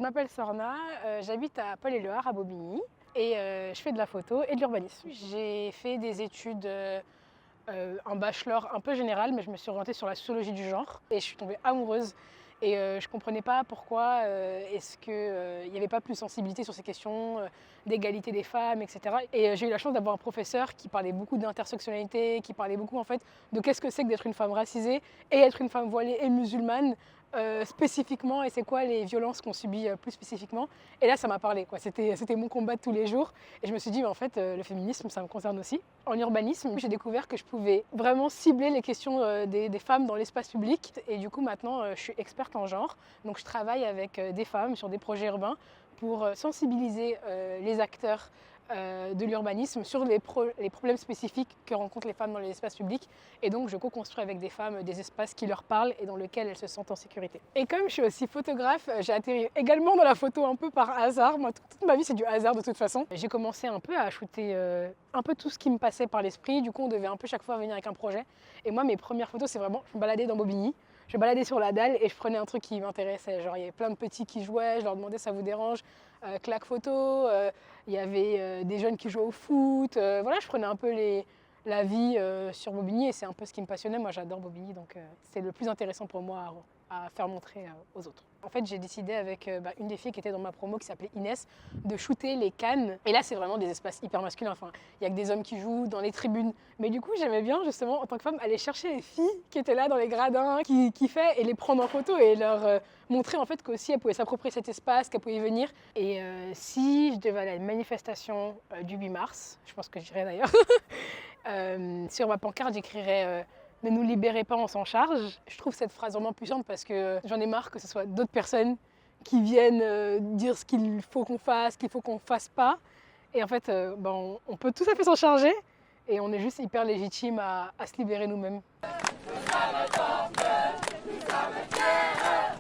m'appelle Sorna, j'habite à Paul-et-Loire, à Bobigny, et je fais de la photo et de l'urbanisme. J'ai fait des études, un bachelor un peu général, mais je me suis orientée sur la sociologie du genre, et je suis tombée amoureuse. Et je ne comprenais pas pourquoi est-ce qu'il n'y avait pas plus de sensibilité sur ces questions d'égalité des femmes, etc. Et j'ai eu la chance d'avoir un professeur qui parlait beaucoup d'intersectionnalité, qui parlait beaucoup en fait de qu'est-ce que c'est que d'être une femme racisée et être une femme voilée et musulmane spécifiquement, et c'est quoi les violences qu'on subit plus spécifiquement. Et là, ça m'a parlé, quoi. C'était mon combat de tous les jours. Et je me suis dit, en fait, le féminisme, ça me concerne aussi. En urbanisme, j'ai découvert que je pouvais vraiment cibler les questions des femmes dans l'espace public. Et du coup, maintenant, je suis experte en genre. Donc, je travaille avec des femmes sur des projets urbains pour sensibiliser les acteurs de l'urbanisme sur les problèmes spécifiques que rencontrent les femmes dans les espaces publics. Et donc, je co-construis avec des femmes des espaces qui leur parlent et dans lesquels elles se sentent en sécurité. Et comme je suis aussi photographe, j'ai atterri également dans la photo un peu par hasard. Moi, toute ma vie, c'est du hasard de toute façon. J'ai commencé un peu à shooter un peu tout ce qui me passait par l'esprit. Du coup, on devait un peu chaque fois venir avec un projet. Et moi, mes premières photos, c'est vraiment, je me baladais dans Bobigny. Je me baladais sur la dalle et je prenais un truc qui m'intéressait. Genre, il y avait plein de petits qui jouaient, je leur demandais ça vous dérange, claque photo. Il y avait des jeunes qui jouaient au foot. Voilà, je prenais un peu la vie sur Bobigny et c'est un peu ce qui me passionnait. Moi, j'adore Bobigny, donc c'est le plus intéressant pour moi à faire montrer aux autres. En fait, j'ai décidé avec une des filles qui était dans ma promo, qui s'appelait Inès, de shooter les cannes. Et là, c'est vraiment des espaces hyper masculins. Enfin, il y a que des hommes qui jouent dans les tribunes. Mais du coup, j'aimais bien, justement, en tant que femme, aller chercher les filles qui étaient là dans les gradins, qui kiffaient, et les prendre en photo et leur montrer en fait qu'aussi elles pouvaient s'approprier cet espace, qu'elles pouvaient y venir. Et si je devais aller à une manifestation du 8 mars, je pense que j'irais d'ailleurs, sur ma pancarte, j'écrirais ne nous libérez pas, on s'en charge. Je trouve cette phrase vraiment puissante parce que j'en ai marre que ce soit d'autres personnes qui viennent dire ce qu'il faut qu'on fasse, qu'il faut qu'on fasse pas. Et en fait, on peut tout à fait s'en charger et on est juste hyper légitime à se libérer nous-mêmes. Nous sommes fortes, nous sommes fiers.